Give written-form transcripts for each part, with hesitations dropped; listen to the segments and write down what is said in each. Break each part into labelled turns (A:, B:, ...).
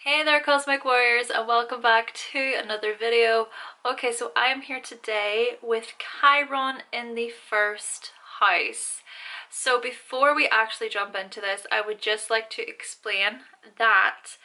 A: Hey there Cosmic Warriors and welcome back to another video. Okay, so I am here today with Chiron in the first house. So before we actually jump into this, I would just like to explain that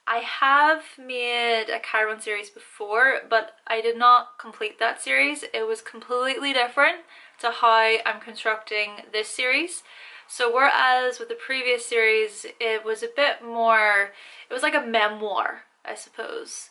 A: I have made a Chiron series before, but I did not complete that series. It was completely different to how I'm constructing this series. So whereas with the previous series, it was a bit more, it was like a memoir, I suppose.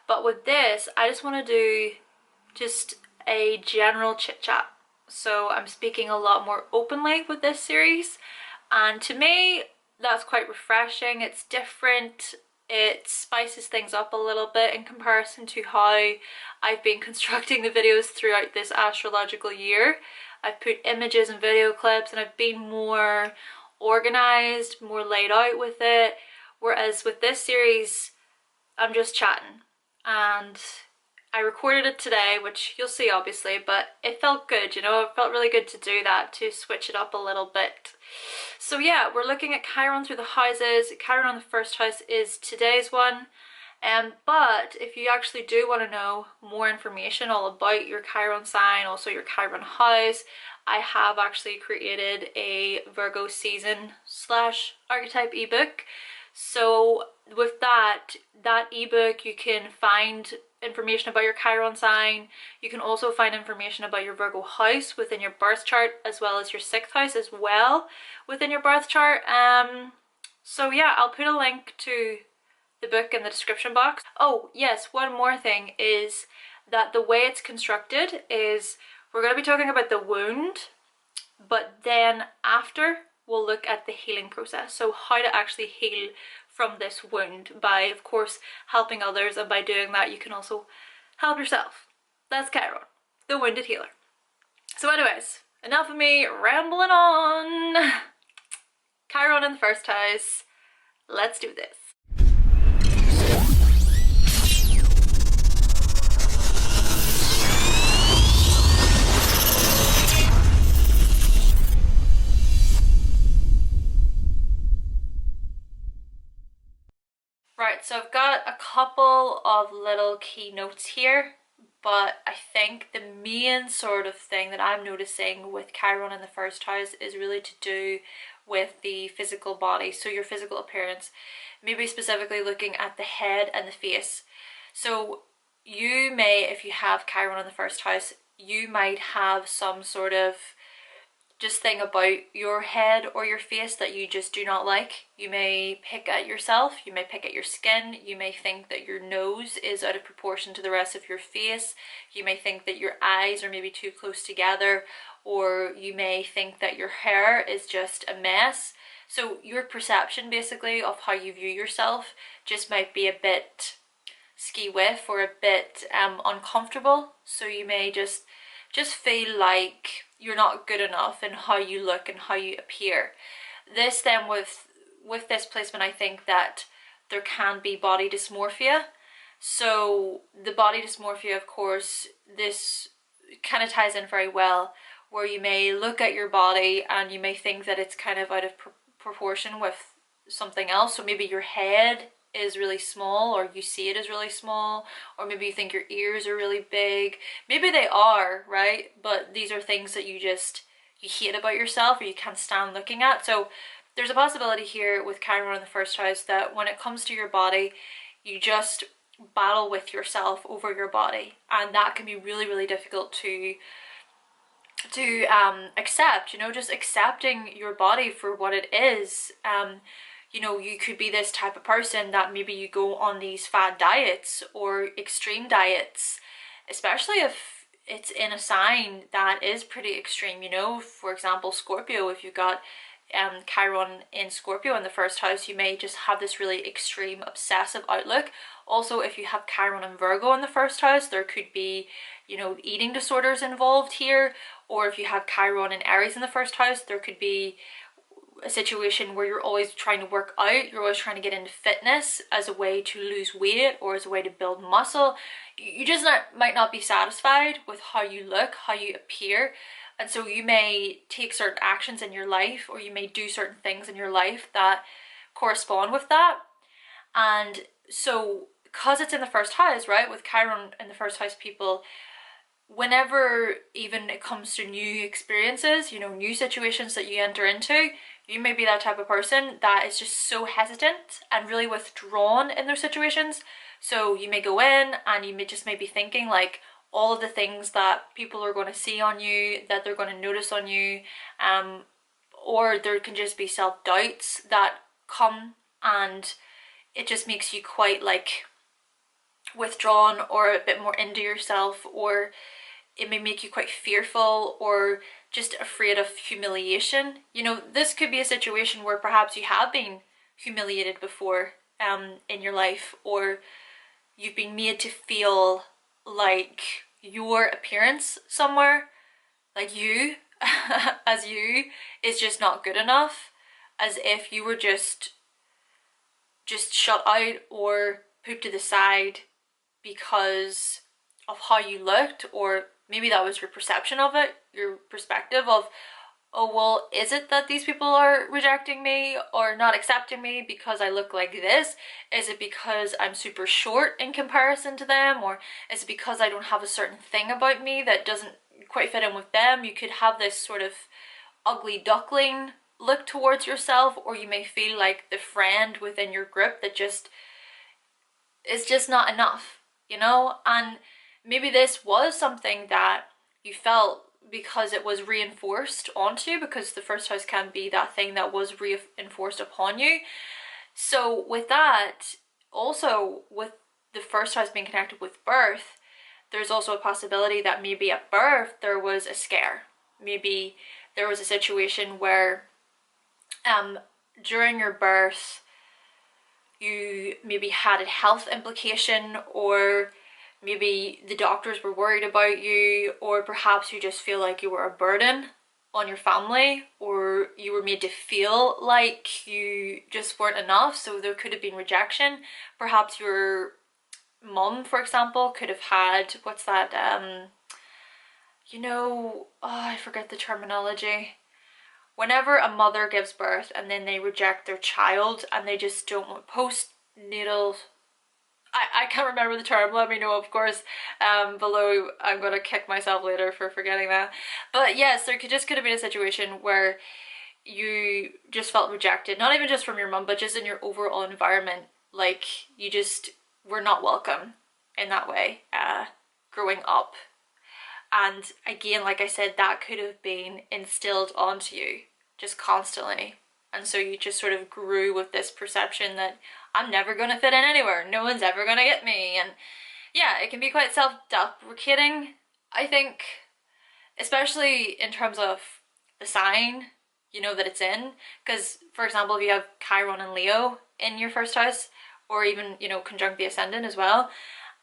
A: But with this, I just want to do just a general chit chat. So I'm speaking a lot more openly with this series. And to me, that's quite refreshing. It's different. It spices things up a little bit in comparison to how I've been constructing the videos throughout this astrological year. I've put images and video clips and I've been more organized, more laid out with it. Whereas with this series, I'm just chatting. And I recorded it today, which you'll see obviously, but it felt good, you know, it felt really good to do that, to switch it up a little bit. So yeah, we're looking at Chiron through the houses. Chiron on the first house is today's one. But if you actually do want to know more information all about your Chiron sign, also your Chiron house, I have actually created a Virgo season / archetype ebook. So with that ebook, you can find information about your Chiron sign. You can also find information about your Virgo house within your birth chart, as well as your 6th house as well within your birth chart. So yeah, I'll put a link to the book in the description box. Oh yes, one more thing is that the way it's constructed is we're going to be talking about the wound, but then after we'll look at the healing process. So how to actually heal from this wound by, of course, helping others, and by doing that you can also help yourself. That's Chiron, the wounded healer. So anyways, enough of me rambling on. Chiron in the first house. Let's do this. Right, so I've got a couple of little key notes here, but I think the main sort of thing that I'm noticing with Chiron in the first house is really to do with the physical body, so your physical appearance, maybe specifically looking at the head and the face. So you may, if you have Chiron in the first house, you might have some sort of just thing about your head or your face that you just do not like. You may pick at yourself, you may pick at your skin, you may think that your nose is out of proportion to the rest of your face, you may think that your eyes are maybe too close together, or you may think that your hair is just a mess. So your perception basically of how you view yourself just might be a bit ski-whiff or a bit uncomfortable. So you may just feel like you're not good enough in how you look and how you appear. This then with this placement, I think that there can be body dysmorphia. So the body dysmorphia, of course, this kind of ties in very well, where you may look at your body and you may think that it's kind of out of proportion with something else. So maybe your head is really small, or you see it as really small, or maybe you think your ears are really big. Maybe they are, right? But these are things that you hate about yourself, or you can't stand looking at. So there's a possibility here with Chiron in the first house that when it comes to your body, you just battle with yourself over your body, and that can be really, really difficult to accept, you know, just accepting your body for what it is. You know, you could be this type of person that maybe you go on these fad diets or extreme diets, especially if it's in a sign that is pretty extreme, you know. For example, Scorpio, if you've got Chiron in Scorpio in the first house, you may just have this really extreme obsessive outlook. Also, if you have Chiron and Virgo in the first house, there could be, you know, eating disorders involved here. Or if you have Chiron and Aries in the first house, there could be a situation where you're always trying to work out, you're always trying to get into fitness as a way to lose weight or as a way to build muscle. You just might not be satisfied with how you look, how you appear, and so you may take certain actions in your life, or you may do certain things in your life that correspond with that. And So because it's in the first house, right, with Chiron in the first house, people, whenever even it comes to new experiences, you know, new situations that you enter into, you may be that type of person that is just so hesitant and really withdrawn in those situations. So you may go in and you may just maybe thinking like all of the things that people are going to see on you, that they're going to notice on you, or there can just be self-doubts that come, and it just makes you quite like withdrawn or a bit more into yourself, or it may make you quite fearful or just afraid of humiliation. You know, this could be a situation where perhaps you have been humiliated before in your life, or you've been made to feel like your appearance somewhere, like you as you, is just not good enough, as if you were just shut out or put to the side because of how you looked, or maybe that was your perception of it, your perspective of, oh well, is it that these people are rejecting me or not accepting me because I look like this? Is it because I'm super short in comparison to them? Or is it because I don't have a certain thing about me that doesn't quite fit in with them? You could have this sort of ugly duckling look towards yourself, or you may feel like the friend within your group that just is just not enough, you know? And maybe this was something that you felt because it was reinforced onto you, because the first house can be that thing that was reinforced upon you. So with that, also with the first house being connected with birth, there's also a possibility that maybe at birth there was a scare. Maybe there was a situation where during your birth you maybe had a health implication, or maybe the doctors were worried about you, or perhaps you just feel like you were a burden on your family, or you were made to feel like you just weren't enough, so there could have been rejection. Perhaps your mum, for example, could have had, what's that, you know, oh, I forget the terminology. Whenever a mother gives birth and then they reject their child and they just don't want postnatal, I can't remember the term, let me know of course below. I'm gonna kick myself later for forgetting that. But yes, there could have been a situation where you just felt rejected, not even just from your mum, but just in your overall environment, like you just were not welcome in that way growing up. And again, like I said, that could have been instilled onto you just constantly. And so you just sort of grew with this perception that I'm never going to fit in anywhere. No one's ever going to get me. And yeah, it can be quite self-deprecating, I think, especially in terms of the sign, you know, that it's in. Because, for example, if you have Chiron and Leo in your first house, or even, you know, conjunct the ascendant as well.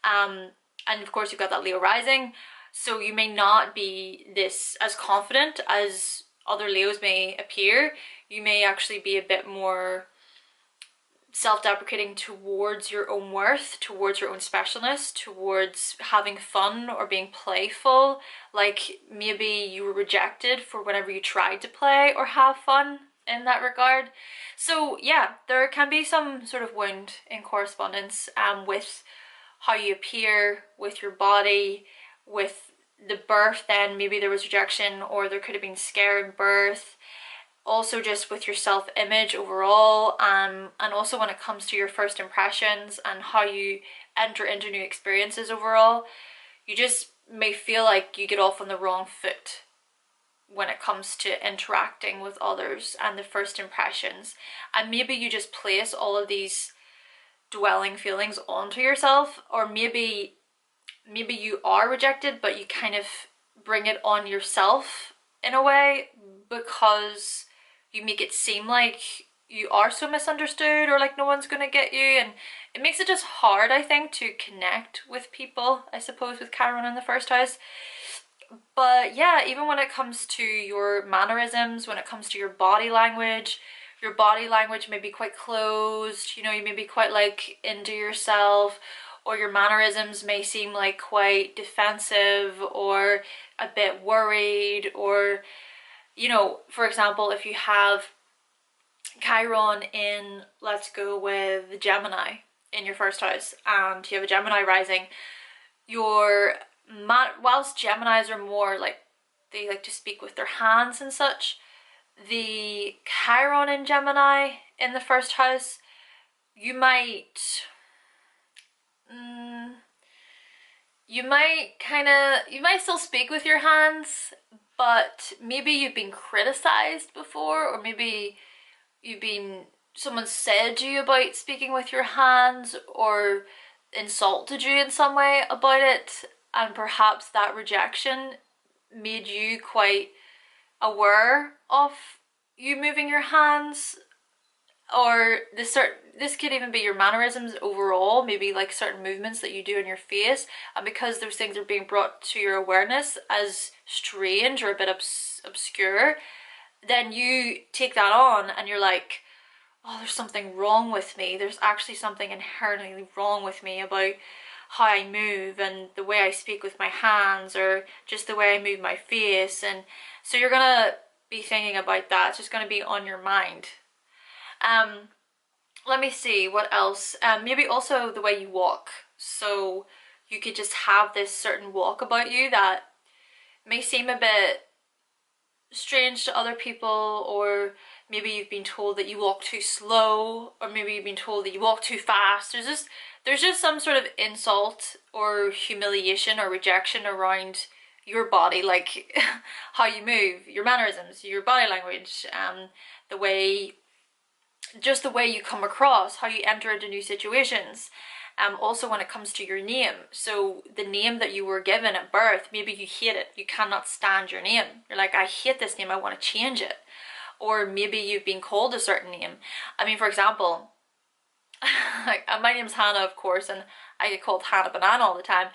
A: And of course, you've got that Leo rising. So you may not be this as confident as other Leos may appear. You may actually be a bit more self-deprecating towards your own worth, towards your own specialness, towards having fun or being playful. Like maybe you were rejected for whenever you tried to play or have fun in that regard. So yeah, there can be some sort of wound in correspondence with how you appear, with your body, with the birth. Then maybe there was rejection, or there could have been scare in birth. Also just with your self-image overall, and also when it comes to your first impressions and how you enter into new experiences overall, you just may feel like you get off on the wrong foot when it comes to interacting with others and the first impressions. And maybe you just place all of these dwelling feelings onto yourself, or maybe you are rejected but you kind of bring it on yourself in a way, because you make it seem like you are so misunderstood, or like no one's gonna get you, and it makes it just hard, I think, to connect with people, I suppose, with Chiron in the first house. But yeah, even when it comes to your mannerisms, when it comes to your body language may be quite closed, you know, you may be quite like into yourself, or your mannerisms may seem like quite defensive or a bit worried. Or, you know, for example, if you have Chiron in, let's go with Gemini, in your first house and you have a Gemini rising, whilst Geminis are more like, they like to speak with their hands and such, the Chiron in Gemini in the first house, you might still speak with your hands, but maybe you've been criticized before, or maybe someone said to you about speaking with your hands or insulted you in some way about it, and perhaps that rejection made you quite aware of you moving your hands. Or this could even be your mannerisms overall, maybe like certain movements that you do in your face, and because those things are being brought to your awareness as strange or a bit obscure, then you take that on and you're like, oh, there's something wrong with me. There's actually something inherently wrong with me about how I move and the way I speak with my hands, or just the way I move my face. And so you're gonna be thinking about that. It's just gonna be on your mind. Let me see what else. Maybe also the way you walk. So you could just have this certain walk about you that may seem a bit strange to other people, or maybe you've been told that you walk too slow, or maybe you've been told that you walk too fast. There's just some sort of insult or humiliation or rejection around your body, like how you move, your mannerisms, your body language, the way you come across, how you enter into new situations. Also when it comes to your name, so the name that you were given at birth, maybe you hate it, you cannot stand your name, you're like, I hate this name, I want to change it. Or maybe you've been called a certain name. I mean, for example, my name's Hannah, of course, and I get called Hannah Banana all the time.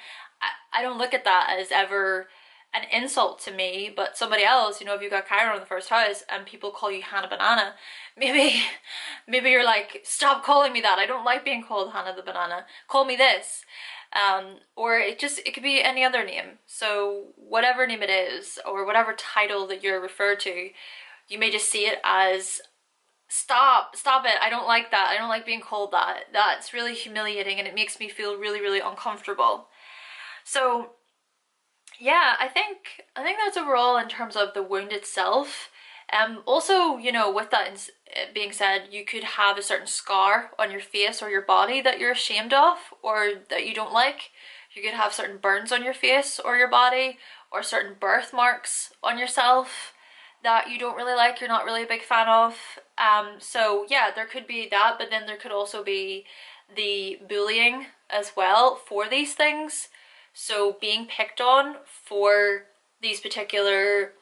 A: I don't look at that as ever an insult to me, but somebody else, if you've got Chiron in the first house and people call you Hannah Banana, maybe you're like, stop calling me that, I don't like being called Hannah the Banana, call me this. Or it could be any other name. So whatever name it is, or whatever title that you're referred to, you may just see it as, stop it, I don't like that, I don't like being called that, that's really humiliating and it makes me feel really, really uncomfortable. So yeah, I think that's overall in terms of the wound itself. Also, with that being said, you could have a certain scar on your face or your body that you're ashamed of, or that you don't like. You could have certain burns on your face or your body, or certain birthmarks on yourself that you don't really like, you're not really a big fan of. So yeah, there could be that, but then there could also be the bullying as well for these things. So being picked on for these particular,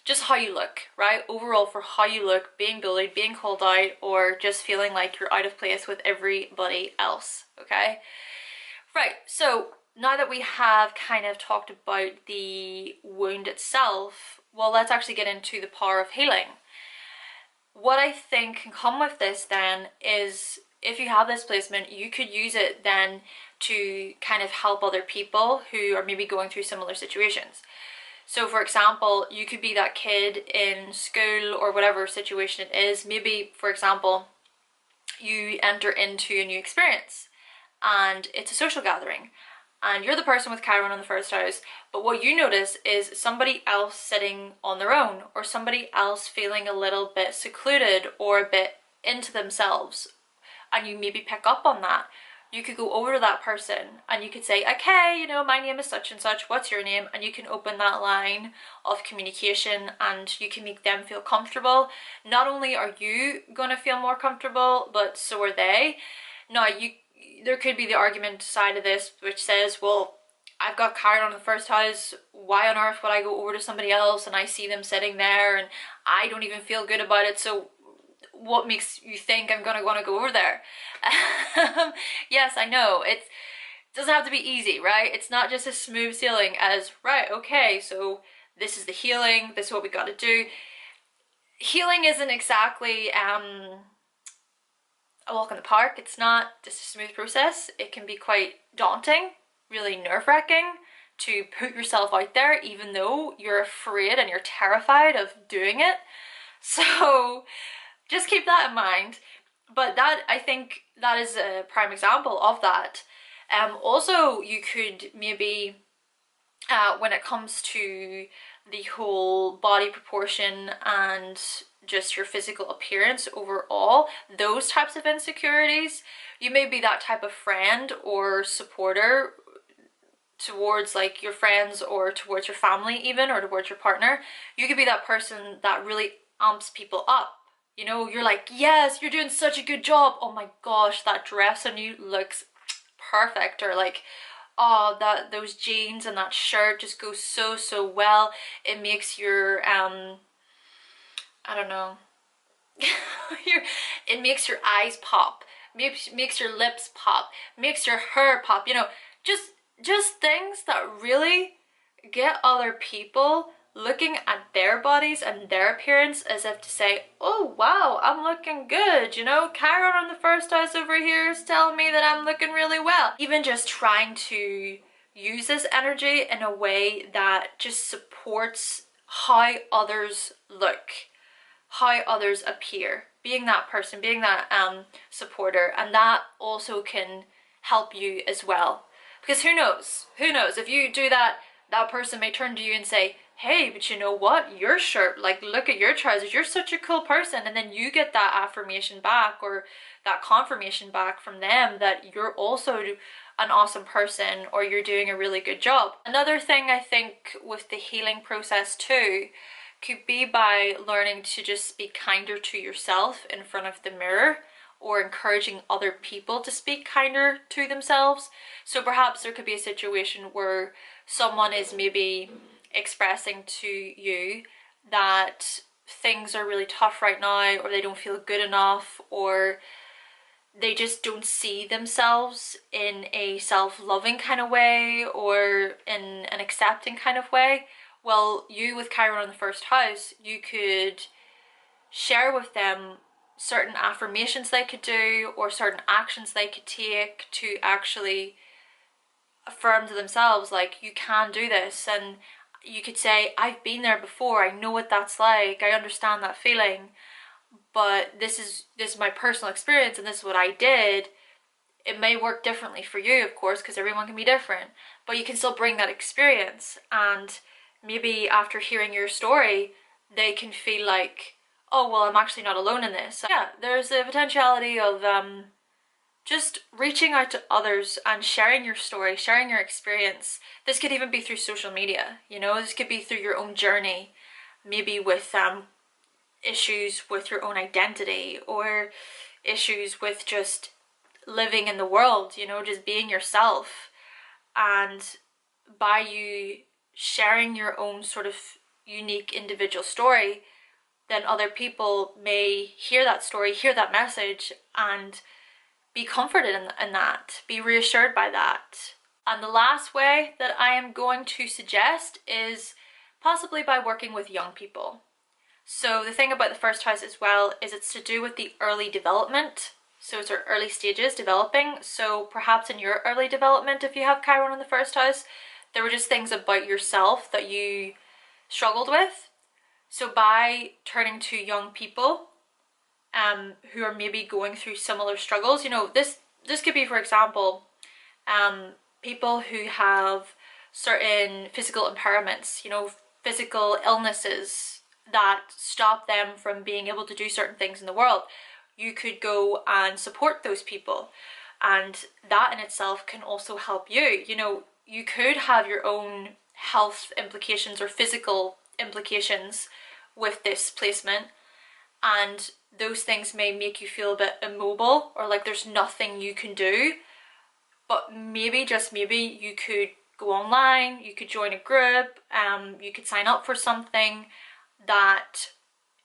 A: just how you look, right? Overall, for how you look, being bullied, being called out, or just feeling like you're out of place with everybody else, okay? Right, so now that we have kind of talked about the wound itself, well, let's actually get into the power of healing. What I think can come with this then is, if you have this placement, you could use it then to kind of help other people who are maybe going through similar situations. So for example, you could be that kid in school or whatever situation it is. Maybe, for example, you enter into a new experience and it's a social gathering and you're the person with Chiron in the first house, but what you notice is somebody else sitting on their own, or somebody else feeling a little bit secluded or a bit into themselves, and you maybe pick up on that. You could go over to that person and you could say, okay, my name is such and such, what's your name? And you can open that line of communication and you can make them feel comfortable. Not only are you going to feel more comfortable, but so are they. Now, there could be the argument side of this, which says, well, I've got Chiron in the first house, why on earth would I go over to somebody else and I see them sitting there and I don't even feel good about it, so what makes you think I'm gonna want to go over there? Yes, I know, it doesn't have to be easy, right? It's not just as smooth sailing as, right, okay, so this is the healing, this is what we gotta do. Healing isn't exactly a walk in the park. It's not just a smooth process. It can be quite daunting, really nerve-wracking to put yourself out there even though you're afraid and you're terrified of doing it. So just keep that in mind. But that, I think, that is a prime example of that. Also, you could maybe, when it comes to the whole body proportion and just your physical appearance overall, those types of insecurities, you may be that type of friend or supporter towards like your friends or towards your family even, or towards your partner. You could be that person that really amps people up. You know, you're like, yes, you're doing such a good job. Oh my gosh, that dress on you looks perfect. Or like, oh, those jeans and that shirt just go so well. It makes your I don't know, it makes your eyes pop, makes your lips pop, makes your hair pop, you know, just things that really get other people looking at their bodies and their appearance as if to say, oh wow, I'm looking good, you know, Chiron on the first house over here is telling me that I'm looking really well. Even just trying to use this energy in a way that just supports how others look, how others appear, being that person, being that supporter, and that also can help you as well. Because who knows, if you do that, that person may turn to you and say, hey, but you know what, your shirt, like, look at your trousers, you're such a cool person. And then you get that affirmation back, or that confirmation back from them that you're also an awesome person, or you're doing a really good job. Another thing I think with the healing process too could be by learning to just be kinder to yourself in front of the mirror, or encouraging other people to speak kinder to themselves. So perhaps there could be a situation where someone is maybe expressing to you that things are really tough right now, or they don't feel good enough, or they just don't see themselves in a self-loving kind of way, or in an accepting kind of way. Well, you with Chiron in the first house, you could share with them certain affirmations they could do, or certain actions they could take to actually affirm to themselves, like, you can do this. And you could say, I've been there before, I know what that's like, I understand that feeling, but this is my personal experience, and this is what I did. It may work differently for you, of course, because everyone can be different, but you can still bring that experience. And maybe after hearing your story, they can feel like, oh, well, I'm actually not alone in this. Yeah, there's a potentiality of just reaching out to others and sharing your story, sharing your experience. This could even be through social media, you know, this could be through your own journey, maybe with issues with your own identity, or issues with just living in the world, you know, just being yourself. And by you sharing your own sort of unique individual story, then other people may hear that story, hear that message, and be comforted in that, be reassured by that. And the last way that I am going to suggest is possibly by working with young people. So the thing about the first house as well is it's to do with the early development. So it's our early stages developing. So perhaps in your early development, if you have Chiron in the first house, there were just things about yourself that you struggled with. So by turning to young people who are maybe going through similar struggles, you know, this could be, for example, people who have certain physical impairments, you know, physical illnesses that stop them from being able to do certain things in the world. You could go and support those people, and that in itself can also help you. You know, you could have your own health implications or physical implications with this placement, and those things may make you feel a bit immobile, or like there's nothing you can do. But maybe, just maybe, you could go online, you could join a group, you could sign up for something that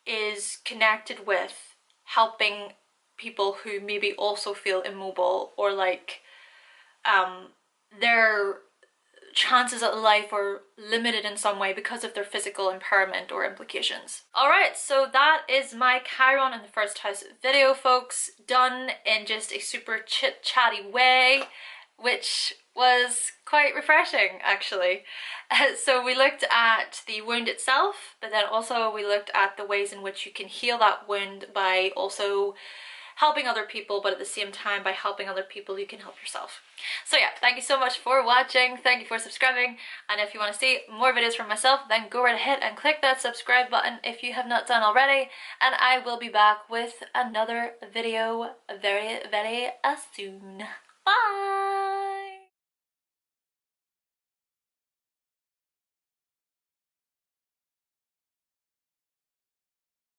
A: is connected with helping people who maybe also feel immobile, or like their chances at life are limited in some way because of their physical impairment or implications. Alright, so that is my Chiron in the first house video, folks, done in just a super chit-chatty way, which was quite refreshing, actually. So we looked at the wound itself, but then also we looked at the ways in which you can heal that wound by also helping other people, but at the same time, by helping other people, you can help yourself. So yeah, thank you so much for watching. Thank you for subscribing. And if you want to see more videos from myself, then go right ahead and click that subscribe button if you have not done already. And I will be back with another video very, very soon. Bye!